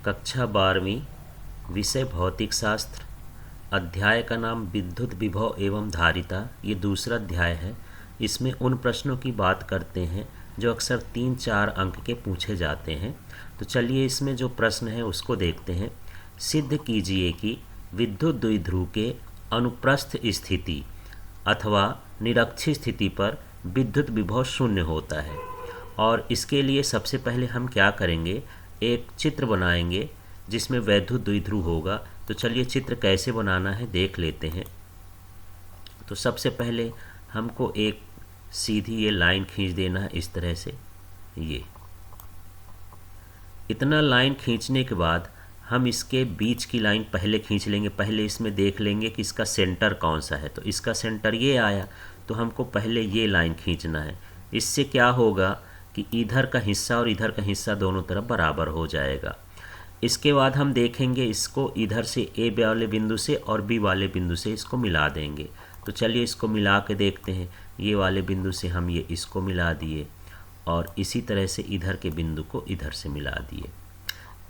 कक्षा 12वीं, विषय भौतिक शास्त्र। अध्याय का नाम विद्युत विभव एवं धारिता। ये दूसरा अध्याय है। इसमें उन प्रश्नों की बात करते हैं जो अक्सर 3-4 अंक के पूछे जाते हैं। तो चलिए इसमें जो प्रश्न है उसको देखते हैं। सिद्ध कीजिए कि विद्युत द्विध्रुव के अनुप्रस्थ स्थिति अथवा निरक्षीय स्थिति पर विद्युत विभव शून्य होता है। और इसके लिए सबसे पहले हम क्या करेंगे, एक चित्र बनाएंगे जिसमें वैद्युत द्विध्रुव होगा। तो चलिए चित्र कैसे बनाना है देख लेते हैं। तो सबसे पहले हमको एक सीधी ये लाइन खींच देना है इस तरह से। ये इतना लाइन खींचने के बाद हम इसके बीच की लाइन पहले खींच लेंगे। पहले इसमें देख लेंगे कि इसका सेंटर कौन सा है। तो इसका सेंटर ये आया, तो हमको पहले ये लाइन खींचना है। इससे क्या होगा कि इधर का हिस्सा और इधर का हिस्सा दोनों तरफ बराबर हो जाएगा। इसके बाद हम देखेंगे इसको इधर से ए वाले बिंदु से और बी वाले बिंदु से इसको मिला देंगे। तो चलिए इसको मिला के देखते हैं। ये वाले बिंदु से हम ये इसको मिला दिए और इसी तरह से इधर के बिंदु को इधर से मिला दिए।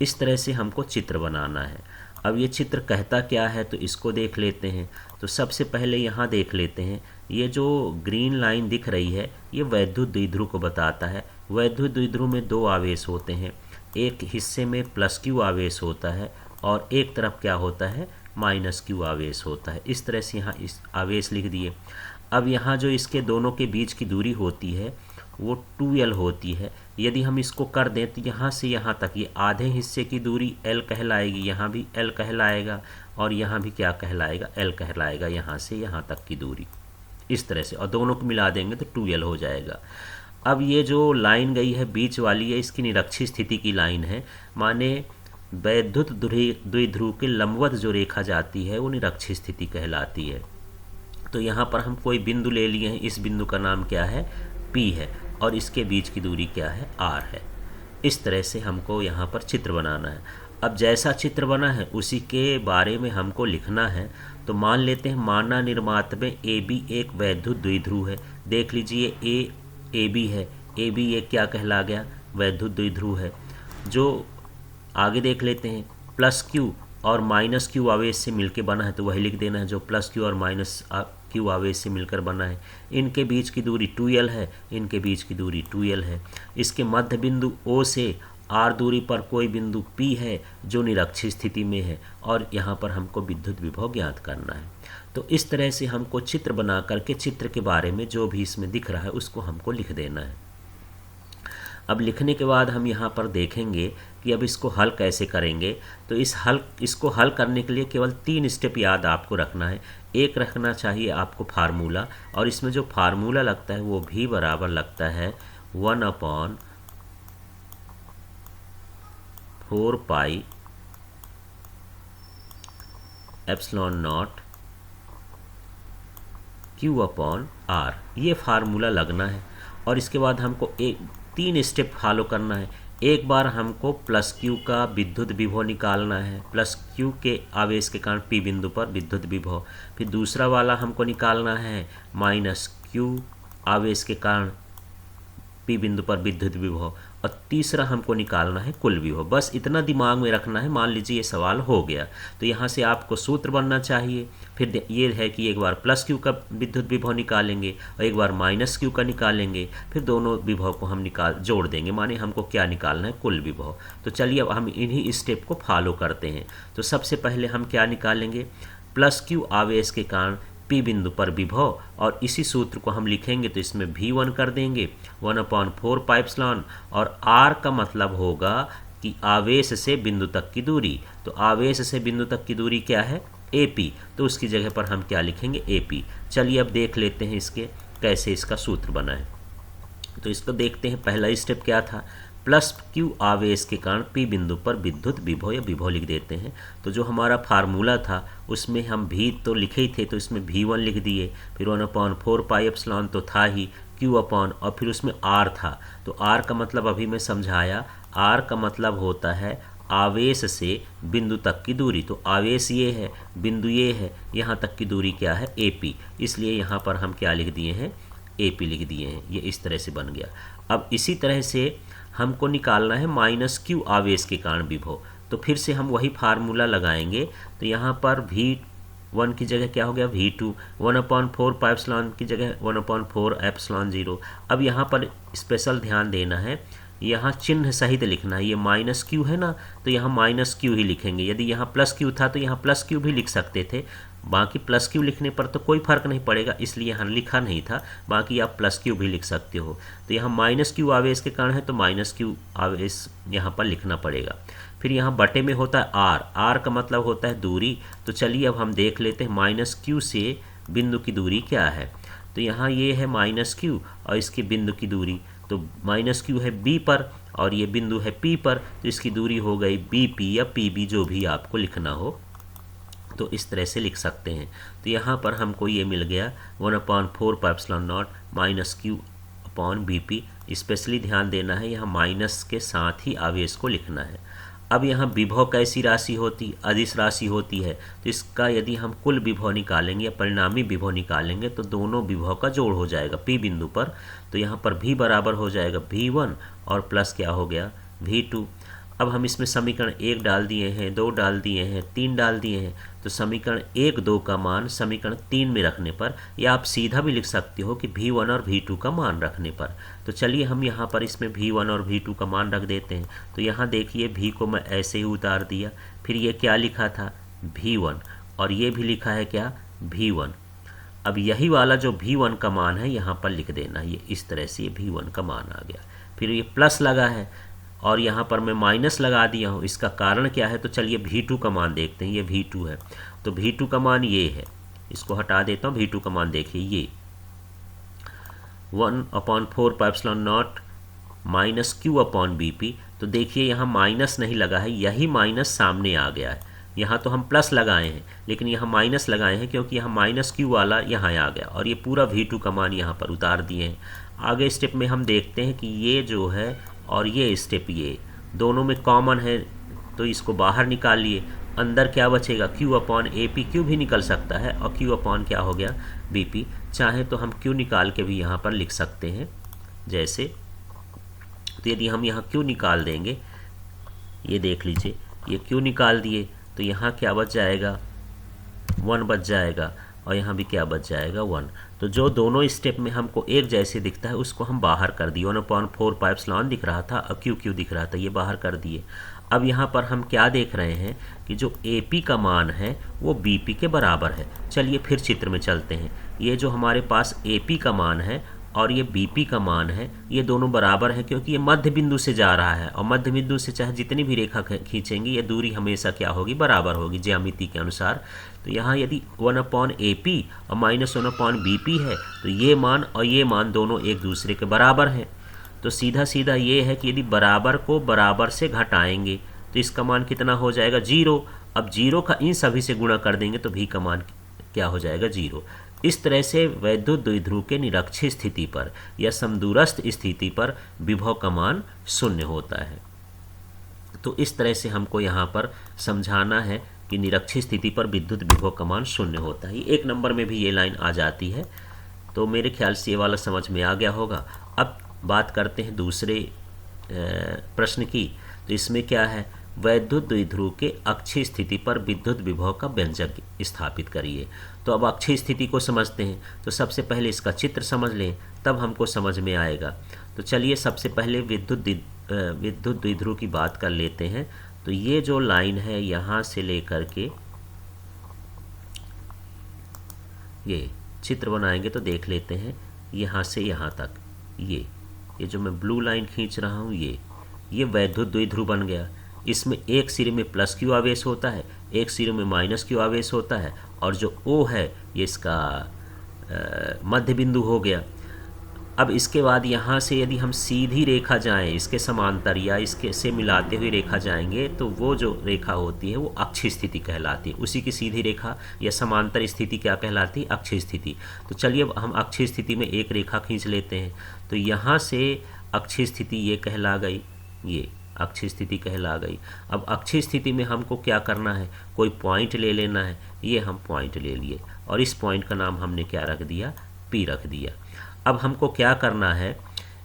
इस तरह से हमको चित्र बनाना है। अब ये चित्र कहता क्या है तो इसको देख लेते हैं। तो सबसे पहले यहाँ देख लेते हैं, ये जो ग्रीन लाइन दिख रही है ये वैद्युत द्विध्रुव को बताता है। वैद्युत द्विध्रुव में दो आवेश होते हैं, एक हिस्से में +Q आवेश होता है और एक तरफ क्या होता है, -Q आवेश होता है। इस तरह से यहाँ इस आवेश लिख दिए। अब यहाँ जो इसके दोनों के बीच की दूरी होती है वो 2L होती है। यदि हम इसको कर दें तो यहाँ से यहाँ तक ये आधे हिस्से की दूरी L कहलाएगी, यहाँ भी L कहलाएगा और यहाँ भी क्या कहलाएगा, L कहलाएगा। यहाँ से यहाँ तक की दूरी इस तरह से, और दोनों को मिला देंगे तो 2L हो जाएगा। अब ये जो लाइन गई है बीच वाली है, इसकी निरक्षीय स्थिति की लाइन है। माने वैद्युत द्विध्रुव के लंबवत जो रेखा जाती है वो निरक्षीय स्थिति कहलाती है। तो यहाँ पर हम कोई बिंदु ले लिए हैं। इस बिंदु का नाम क्या है, P है, और इसके बीच की दूरी क्या है, R है। इस तरह से हमको यहाँ पर चित्र बनाना है। अब जैसा चित्र बना है उसी के बारे में हमको लिखना है। तो मान लेते हैं माना निर्मात में AB एक वैद्युत द्विध्रुव है। देख लीजिए AB है, AB ये क्या कहला गया, वैद्युत द्विध्रुव है। जो आगे देख लेते हैं +Q और -Q आवेश से मिलकर बना है, तो वही लिख देना है जो +Q और -Q आवेश से मिलकर बना है। इनके बीच की दूरी 2L है, इनके बीच की दूरी 2L है। इसके मध्य बिंदु O से R दूरी पर कोई बिंदु P है जो निरक्षीय स्थिति में है और यहाँ पर हमको विद्युत विभव ज्ञात करना है। तो इस तरह से हमको चित्र बना करके चित्र के बारे में जो भी इसमें दिख रहा है उसको हमको लिख देना है। अब लिखने के बाद हम यहाँ पर देखेंगे कि अब इसको हल कैसे करेंगे। तो इसको हल करने के लिए केवल 3 स्टेप याद आपको रखना है। एक रखना चाहिए आपको फार्मूला, और इसमें जो फार्मूला लगता है वो भी बराबर लगता है 1/4 पाई एप्सिलॉन नॉट Q/R। ये फार्मूला लगना है। और इसके बाद हमको 3 स्टेप फॉलो करना है। एक बार हमको +Q का विद्युत विभव निकालना है, +Q के आवेश के कारण P बिंदु पर विद्युत विभव। फिर दूसरा वाला हमको निकालना है -Q आवेश के कारण P बिंदु पर विद्युत विभव, और तीसरा हमको निकालना है कुल विभव। बस इतना दिमाग में रखना है। मान लीजिए ये सवाल हो गया तो यहाँ से आपको सूत्र बनना चाहिए। फिर ये है कि एक बार +Q का विद्युत विभव निकालेंगे और एक बार -Q का निकालेंगे, फिर दोनों विभव को हम जोड़ देंगे। माने हमको क्या निकालना है, कुल विभव। तो चलिए अब हम इन्हीं स्टेप को फॉलो करते हैं। तो सबसे पहले हम क्या निकालेंगे, +Q आवेश के कारण P बिंदु पर विभव, और इसी सूत्र को हम लिखेंगे तो इसमें V1 कर देंगे 1/4 पाई एप्सिलॉन, और R का मतलब होगा कि आवेश से बिंदु तक की दूरी। तो आवेश से बिंदु तक की दूरी क्या है, AP, तो उसकी जगह पर हम क्या लिखेंगे, AP। चलिए अब देख लेते हैं इसके कैसे इसका सूत्र बना है। तो इसको देखते हैं। पहला स्टेप क्या था, +Q आवेश के कारण P बिंदु पर विद्युत विभव या विभव लिख देते हैं। तो जो हमारा फार्मूला था उसमें हम V तो लिखे ही थे, तो इसमें V1 लिख दिए। फिर 1/4 पाई एप्सिलॉन तो था ही, और फिर उसमें R था। तो R का मतलब अभी मैं समझाया। R का मतलब होता है आवेश से बिंदु तक की दूरी। तो आवेश ये है, बिंदु ये है, यहाँ तक की दूरी क्या है, AP। इसलिए यहाँ पर हम क्या लिख दिए हैं, AP लिख दिए हैं। ये इस तरह से बन गया। अब इसी तरह से हमको निकालना है -Q आवेश के कारण विभव। तो फिर से हम वही फार्मूला लगाएंगे। तो यहाँ पर V1 की जगह क्या हो गया V2, 1/4 पाइप्सलॉन की जगह 1/4 एप्सलॉन 0। अब यहाँ पर स्पेशल ध्यान देना है, यहाँ चिन्ह सहित लिखना है। ये माइनस क्यू है ना, तो यहाँ माइनस क्यू ही लिखेंगे। यदि यहाँ प्लस क्यू था तो यहाँ प्लस क्यू भी लिख सकते थे, बाकी प्लस क्यू लिखने पर तो कोई फ़र्क नहीं पड़ेगा, इसलिए यहाँ लिखा नहीं था। बाकी आप प्लस क्यू भी लिख सकते हो। तो यहाँ माइनस क्यू आवेश के कारण है तो माइनस क्यू आवेश यहाँ पर लिखना पड़ेगा। फिर यहाँ बटे में होता है आर, आर का मतलब होता है दूरी। तो चलिए अब हम देख लेते हैं माइनस क्यू से बिंदु की दूरी क्या है। तो यहाँ ये है माइनस क्यू और इसके बिंदु की दूरी, तो माइनस क्यू है बी पर और ये बिंदु है पी पर, तो इसकी दूरी हो गई बी पी या पी बी, जो भी आपको लिखना हो तो इस तरह से लिख सकते हैं। तो यहाँ पर हमको ये मिल गया 1/4 pi epsilon naught minus Q upon B P. Specially ध्यान देना है, यहाँ माइनस के साथ ही आवेश को लिखना है। अब यहाँ विभव कैसी राशि होती, अदिश राशि होती है। तो इसका यदि हम कुल विभव निकालेंगे या परिणामी विभव निकालेंगे तो दोनों विभव का जोड़ हो जाएगा पी बिंदु पर। तो यहाँ पर भी बराबर हो जाएगा V1 और प्लस क्या हो गया V2। अब हम इसमें समीकरण 1 डाल दिए हैं, 2 डाल दिए हैं, 3 डाल दिए हैं। तो समीकरण 1, 2 का मान समीकरण 3 में रखने पर, या आप सीधा भी लिख सकते हो कि V1 और V2 का मान रखने पर। तो चलिए हम यहाँ पर इसमें V1 और V2 का मान रख देते हैं। तो यहाँ देखिए V को मैं ऐसे ही उतार दिया, फिर ये क्या लिखा था V1 और ये भी लिखा है क्या V1। अब यही वाला जो V1 का मान है यहाँ पर लिख देना, ये इस तरह से ये V1 का मान आ गया। फिर ये प्लस लगा है और यहाँ पर मैं माइनस लगा दिया हूँ, इसका कारण क्या है। तो चलिए V2 का मान देखते हैं, ये V2 है। तो V2 का मान ये है, इसको हटा देता हूँ। V2 का मान देखिए ये 1/4 pi epsilon naught minus Q upon B P. तो देखिए यहाँ माइनस नहीं लगा है, यही माइनस सामने आ गया है। यहाँ तो हम प्लस लगाए हैं लेकिन यहाँ माइनस लगाए हैं, क्योंकि यहाँ माइनस क्यू वाला यहाँ आ गया और ये पूरा V2 का मान यहाँ पर उतार दिए हैं। आगे स्टेप में हम देखते हैं कि ये जो है और ये स्टेप ये दोनों में कॉमन है, तो इसको बाहर निकाल लिए। अंदर क्या बचेगा Q upon A P, Q भी निकल सकता है और Q अपॉन क्या हो गया बी पी। चाहे तो हम Q निकाल के भी यहाँ पर लिख सकते हैं जैसे। तो यदि हम यहाँ Q निकाल देंगे, ये देख लीजिए ये Q निकाल दिए, तो यहाँ क्या बच जाएगा 1 बच जाएगा और यहाँ भी क्या बच जाएगा 1। तो जो दोनों स्टेप में हमको एक जैसे दिखता है उसको हम बाहर कर दिए। 1/4 पाइप्सलॉन दिख रहा था और क्यू दिख रहा था, ये बाहर कर दिए। अब यहाँ पर हम क्या देख रहे हैं कि जो AP का मान है वो BP के बराबर है। चलिए फिर चित्र में चलते हैं। ये जो हमारे पास AP का मान है और ये BP का मान है, ये दोनों बराबर हैं क्योंकि ये मध्य बिंदु से जा रहा है और मध्य बिंदु से चाहे जितनी भी रेखा खींचेंगे ये दूरी हमेशा क्या होगी बराबर होगी ज्यामिति के अनुसार। तो यहाँ यदि 1/AP और -1/BP है तो ये मान और ये मान दोनों एक दूसरे के बराबर हैं। तो सीधा सीधा ये है कि यदि बराबर को बराबर से घटाएंगे तो इसका मान कितना हो जाएगा 0। अब 0 का इन सभी से गुणा कर देंगे तो भी का मान क्या हो जाएगा 0। इस तरह से वैद्युत द्विध्रुव के निरक्षीय स्थिति पर या समदूरस्थ स्थिति पर विभव का मान 0 होता है। तो इस तरह से हमको यहाँ पर समझाना है कि निरक्षीय स्थिति पर विद्युत विभव का मान 0 होता है। 1 नंबर में भी ये लाइन आ जाती है। तो मेरे ख्याल से ये वाला समझ में आ गया होगा। अब बात करते हैं दूसरे प्रश्न की। तो इसमें क्या है, वैद्युत द्विध्रुव के अक्षीय स्थिति पर विद्युत विभव का व्यंजक स्थापित करिए। तो अब अक्षीय स्थिति को समझते हैं। तो सबसे पहले इसका चित्र समझ लें, तब हमको समझ में आएगा। तो चलिए सबसे पहले विद्युत द्विध्रुव की बात कर लेते हैं। तो ये जो लाइन है यहाँ से लेकर के ये चित्र बनाएंगे तो देख लेते हैं यहाँ से यहाँ तक ये जो मैं ब्लू लाइन खींच रहा हूँ ये वैद्युत द्विध्रुव बन गया। इसमें एक सिरे में प्लस क्यू आवेश होता है, एक सिरे में माइनस क्यू आवेश होता है और जो O है ये इसका मध्य बिंदु हो गया। अब इसके बाद यहाँ से यदि हम सीधी रेखा जाएं इसके समांतर या इसके से मिलाते हुए रेखा जाएंगे तो वो जो रेखा होती है वो अक्षीय स्थिति कहलाती है। उसी की सीधी रेखा या समांतर स्थिति क्या कहलाती है, अक्षीय स्थिति। तो चलिए हम अक्षीय स्थिति में एक रेखा खींच लेते हैं। तो यहाँ से अक्षीय स्थिति ये कहला गई, ये अक्षीय स्थिति कहला गई। अब अक्षीय स्थिति में हमको क्या करना है, कोई पॉइंट ले लेना है। ये हम पॉइंट ले लिए और इस पॉइंट का नाम हमने क्या रख दिया, P रख दिया। अब हमको क्या करना है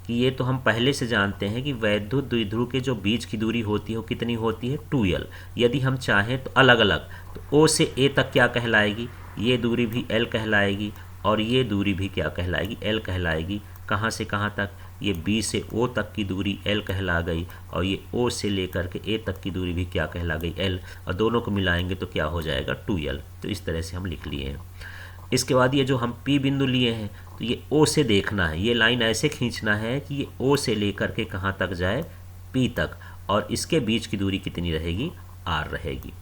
कि ये तो हम पहले से जानते हैं कि वैद्युत द्विध्रुव के जो बीच की दूरी होती है वो कितनी होती है 2l। यदि हम चाहें तो अलग अलग, तो O से A तक क्या कहलाएगी, ये दूरी भी L कहलाएगी और ये दूरी भी क्या कहलाएगी, L कहलाएगी। कहाँ से कहाँ तक, ये B से O तक की दूरी L कहला गई और ये O से लेकर के A तक की दूरी भी क्या कहला गई, L, और दोनों को मिलाएंगे तो क्या हो जाएगा 2l। तो इस तरह से हम लिख लिए हैं। इसके बाद ये जो हम P बिंदु लिए हैं तो ये O से देखना है, ये लाइन ऐसे खींचना है कि ये O से लेकर के कहाँ तक जाए, P तक, और इसके बीच की दूरी कितनी रहेगी, R रहेगी।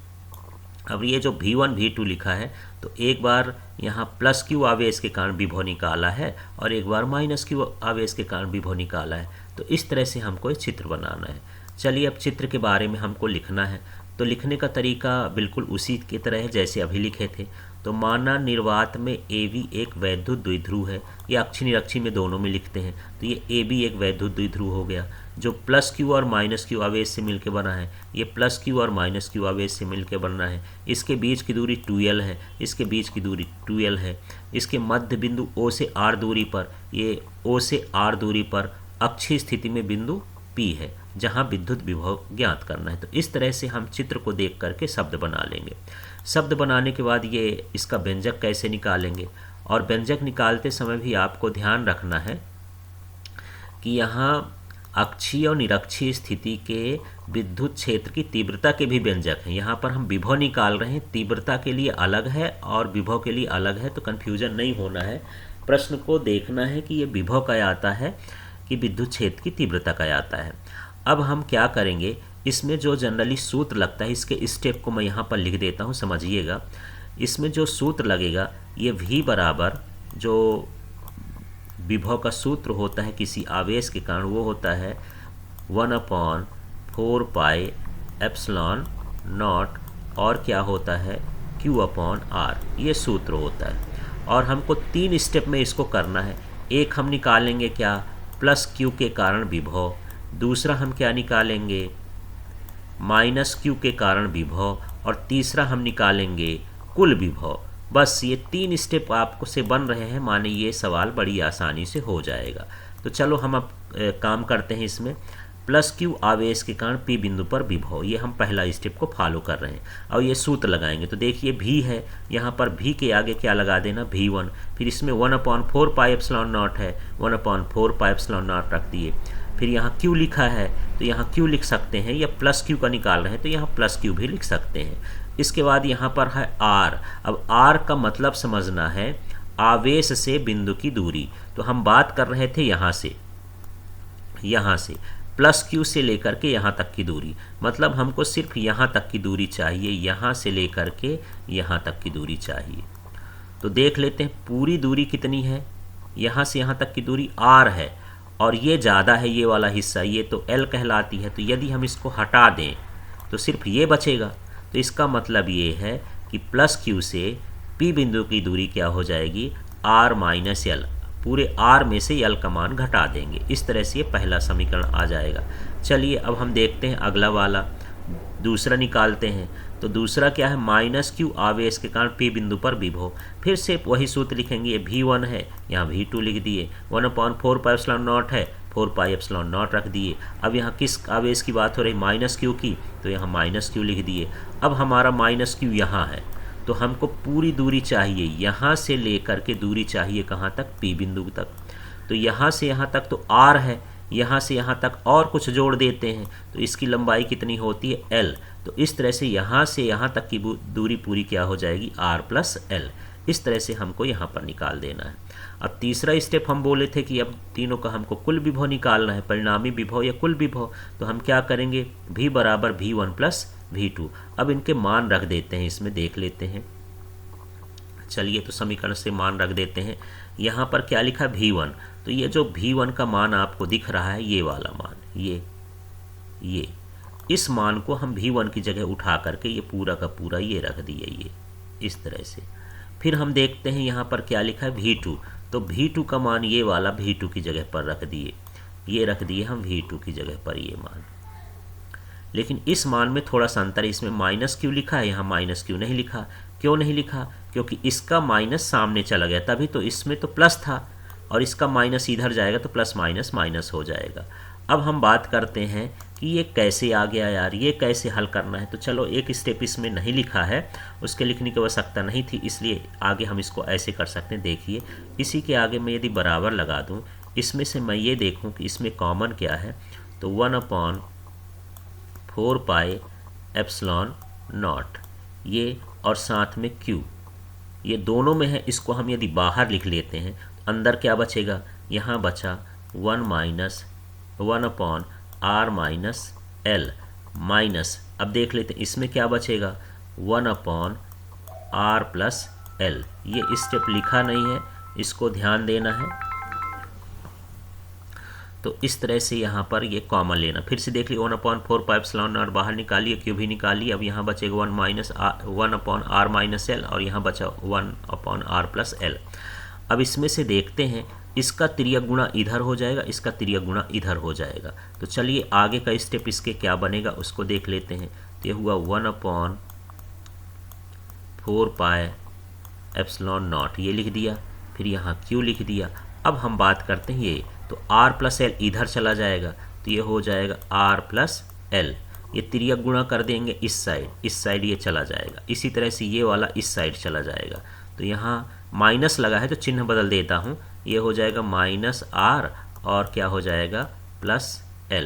अब ये जो V1 V2 लिखा है तो एक बार यहाँ प्लस Q आवेश के कारण विभव निकाला है और एक बार माइनस Q आवेश के कारण विभव निकाला है। तो इस तरह से हमको एक चित्र बनाना है। चलिए अब चित्र के बारे में हमको लिखना है। तो लिखने का तरीका बिल्कुल उसी की तरह है जैसे अभी लिखे थे। तो माना निर्वात में AB एक वैद्युत द्विध्रुव है, या अक्षी निरक्षी में दोनों में लिखते हैं, तो ये AB एक वैद्युत द्विध्रुव हो गया जो प्लस Q और माइनस Q आवेश से मिलकर बना है। ये प्लस Q और माइनस Q आवेश से मिलकर बनना है। इसके बीच की दूरी 2l है, इसके बीच की दूरी 2l है। इसके मध्य बिंदु O से R दूरी पर, ये O से R दूरी पर अक्षीय स्थिति में बिंदु P है जहाँ विद्युत विभव ज्ञात करना है। तो इस तरह से हम चित्र को देख करके शब्द बना लेंगे। शब्द बनाने के बाद ये इसका व्यंजक कैसे निकालेंगे, और व्यंजक निकालते समय भी आपको ध्यान रखना है कि यहाँ अक्षीय और निरक्षीय स्थिति के विद्युत क्षेत्र की तीव्रता के भी व्यंजक हैं। यहाँ पर हम विभव निकाल रहे हैं, तीव्रता के लिए अलग है और विभव के लिए अलग है, तो कन्फ्यूजन नहीं होना है। प्रश्न को देखना है कि ये विभव का आता है कि विद्युत क्षेत्र की तीव्रता का आता है। अब हम क्या करेंगे, इसमें जो जनरली सूत्र लगता है, इसके स्टेप को मैं यहाँ पर लिख देता हूँ, समझिएगा। इसमें जो सूत्र लगेगा ये V बराबर जो विभव का सूत्र होता है किसी आवेश के कारण, वो होता है 1/4 पाई एप्सिलॉन नॉट, और क्या होता है Q/R, ये सूत्र होता है। और हमको 3 स्टेप में इसको करना है। एक हम निकालेंगे क्या, प्लस Q के कारण विभव, दूसरा हम क्या निकालेंगे, माइनस Q के कारण विभव, और तीसरा हम निकालेंगे कुल विभव। बस ये 3 स्टेप आपको से बन रहे हैं, माने ये सवाल बड़ी आसानी से हो जाएगा। तो चलो हम अब काम करते हैं इसमें। प्लस Q आवेश के कारण P बिंदु पर विभव, ये हम पहला स्टेप को फॉलो कर रहे हैं। और ये सूत्र लगाएंगे तो देखिए V है, यहाँ पर V के आगे क्या लगा देना, V1। फिर इसमें 1/4 पाई एप्सिलॉन नॉट है, 1/4 पाई एप्सिलॉन नॉट रख दिए। फिर यहाँ Q लिखा है तो यहाँ Q लिख सकते हैं, या प्लस Q का निकाल रहे हैं तो यहाँ प्लस Q भी लिख सकते हैं। इसके बाद यहाँ पर है R। अब R का मतलब समझना है आवेश से बिंदु की दूरी। तो हम बात कर रहे थे यहाँ से प्लस Q से लेकर के यहाँ तक की दूरी, मतलब हमको सिर्फ यहाँ तक की दूरी चाहिए, यहाँ से लेकर के यहाँ तक की दूरी चाहिए। तो देख लेते हैं पूरी दूरी कितनी है, यहाँ से यहाँ तक की दूरी R है, और ये ज़्यादा है ये वाला हिस्सा, ये तो L कहलाती है। तो यदि हम इसको हटा दें तो सिर्फ ये बचेगा। तो इसका मतलब ये है कि प्लस Q से P बिंदु की दूरी क्या हो जाएगी, R माइनस L। पूरे R में से L का मान घटा देंगे। इस तरह से ये पहला समीकरण आ जाएगा। चलिए अब हम देखते हैं अगला वाला, दूसरा निकालते हैं। तो दूसरा क्या है, माइनस Q आवेश के कारण P बिंदु पर विभव। फिर से वही सूत्र लिखेंगे, ये V1 है, यहाँ V2 लिख दिए, 1/4 पाई एप्सिलॉन नॉट है, 4 पाई एप्सिलॉन नॉट रख दिए। अब यहाँ किस आवेश की बात हो रही, माइनस Q की, तो यहाँ माइनस Q लिख दिए। अब हमारा माइनस Q यहाँ है, तो हमको पूरी दूरी चाहिए, यहाँ से लेकर के दूरी चाहिए कहाँ तक, P बिंदु तक। तो यहाँ से यहाँ तक तो R है, यहाँ से यहाँ तक और कुछ जोड़ देते हैं तो इसकी लंबाई कितनी होती है, L। तो इस तरह से यहाँ से यहाँ तक की दूरी पूरी क्या हो जाएगी, R प्लस L। इस तरह से हमको यहाँ पर निकाल देना है। अब तीसरा स्टेप हम बोले थे कि अब तीनों का हमको कुल विभव निकालना है, परिणामी विभव या कुल विभव। तो हम क्या करेंगे, V बराबर V1 प्लस V2। अब इनके मान रख देते हैं, इसमें देख लेते हैं। चलिए तो समीकरण से मान रख देते हैं। यहाँ पर क्या लिखा, V1। तो ये जो V1 का मान आपको दिख रहा है, ये वाला मान, ये इस मान को हम V1 की जगह उठा करके ये पूरा का पूरा ये रख दिए, ये इस तरह से। फिर हम देखते हैं यहाँ पर क्या लिखा है, V2। तो V2 का मान ये वाला V2 की जगह पर रख दिए, ये रख दिए हम V2 की जगह पर ये मान। लेकिन इस मान में थोड़ा सा अंतर है, इसमें माइनस Q लिखा है, यहाँ माइनस Q नहीं लिखा। क्यों नहीं लिखा, क्योंकि इसका माइनस सामने चला गया, तभी तो इसमें तो प्लस था। और इसका माइनस इधर जाएगा तो प्लस माइनस माइनस हो जाएगा। अब हम बात करते हैं कि ये कैसे आ गया यार, ये कैसे हल करना है। तो चलो एक स्टेप इसमें नहीं लिखा है, उसके लिखने की आवश्यकता नहीं थी, इसलिए आगे हम इसको ऐसे कर सकते हैं। देखिए इसी के आगे मैं यदि बराबर लगा दूं, इसमें से मैं ये देखूं कि इसमें कॉमन क्या है, तो 1/4 पाई एप्सिलॉन नॉट ये, और साथ में q, ये दोनों में है। इसको हम यदि बाहर लिख लेते हैं तो अंदर क्या बचेगा, यहाँ बचा 1/r माइनस l माइनस, अब देख लेते हैं इसमें क्या बचेगा, 1/r प्लस l। ये स्टेप लिखा नहीं है, इसको ध्यान देना है। तो इस तरह से यहाँ पर ये कॉमन लेना, फिर से देख लिया 1/4 पाई एप्सिलॉन नॉट बाहर निकालिए, क्यू भी निकालिए। अब यहाँ बचेगा 1/r माइनस l, और यहाँ बचा 1/r प्लस l। अब इसमें से देखते हैं, इसका तिर्यक गुणा इधर हो जाएगा, इसका तिर्यक गुणा इधर हो जाएगा। तो चलिए आगे का स्टेप इसके क्या बनेगा उसको देख लेते हैं। तो ये हुआ 1/4 पाई एप्सिलॉन नॉट, ये लिख दिया, फिर यहाँ q लिख दिया। अब हम बात करते हैं ये, तो r प्लस l इधर चला जाएगा, तो ये हो जाएगा r प्लस l। ये तिर्यक गुणा कर देंगे इस साइड ये चला जाएगा। इसी तरह से ये वाला इस साइड चला जाएगा। तो यहाँ माइनस लगा है तो चिन्ह बदल देता हूँ, ये हो जाएगा माइनस r और क्या हो जाएगा प्लस l।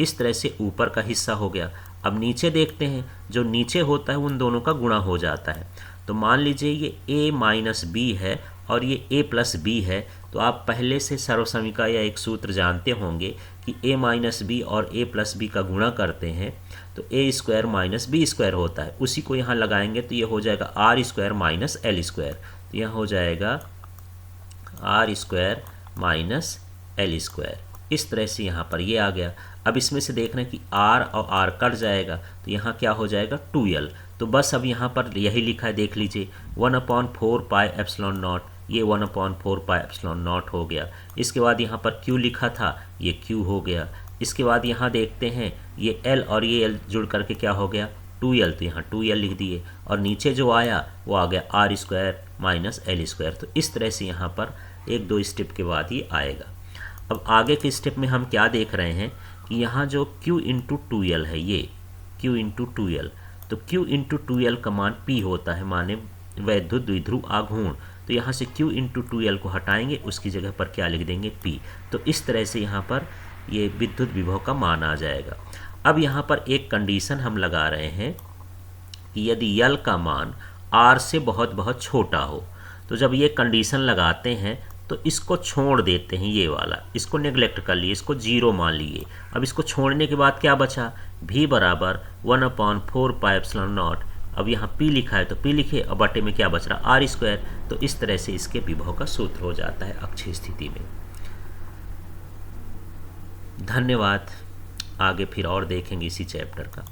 इस तरह से ऊपर का हिस्सा हो गया। अब नीचे देखते हैं, जो नीचे होता है उन दोनों का गुणा हो जाता है। तो मान लीजिए ये a माइनस बी है और ये a प्लस बी है, तो आप पहले से सर्वसमीका या एक सूत्र जानते होंगे कि a माइनस बी और a प्लस बी का गुणा करते हैं तो a square minus b square होता है। उसी को यहाँ लगाएंगे तो ये हो जाएगा r square minus l square. तो यहाँ हो जाएगा r square minus l square. इस तरह से यहाँ पर ये आ गया। अब इसमें से देखना है कि r और r कट जाएगा, तो यहाँ क्या हो जाएगा 2l। तो बस अब यहाँ पर यही लिखा है, देख लीजिए 1/4 पाई एप्सिलॉन नॉट, ये 1/4 पाई एप्सिलॉन नॉट हो गया। इसके बाद यहाँ पर q लिखा था, ये q हो गया। इसके बाद यहाँ देखते हैं ये l और ये l जुड़ करके क्या हो गया 2l, तो यहाँ 2l लिख दिए, और नीचे जो आया वो आ गया r square minus l square. तो इस तरह से यहाँ पर एक दो स्टेप के बाद ये आएगा। अब आगे के स्टेप में हम क्या देख रहे हैं कि यहाँ जो q इंटू 2l है, ये q इंटू 2l, तो q इंटू 2l का मान p होता है, माने वैद्युत द्विध्रुव आघूर्ण। तो यहाँ से q इंटू 2l को हटाएंगे, उसकी जगह पर क्या लिख देंगे p। तो इस तरह से यहाँ पर ये विद्युत विभव का मान आ जाएगा। अब यहाँ पर एक कंडीशन हम लगा रहे हैं कि यदि l का मान r से बहुत बहुत छोटा हो, तो जब ये कंडीशन लगाते हैं तो इसको छोड़ देते हैं, ये वाला इसको नेग्लेक्ट कर लिए, इसको 0 मान लिए। अब इसको छोड़ने के बाद क्या बचा, v बराबर 1/4 पाई एप्सिलॉन नॉट। अब यहाँ p लिखा है तो p लिखे, अब बटे में क्या बच रहा r स्क्वायर। तो इस तरह से इसके विभव का सूत्र हो जाता है अक्षीय स्थिति में। धन्यवाद। आगे फिर और देखेंगे इसी चैप्टर का।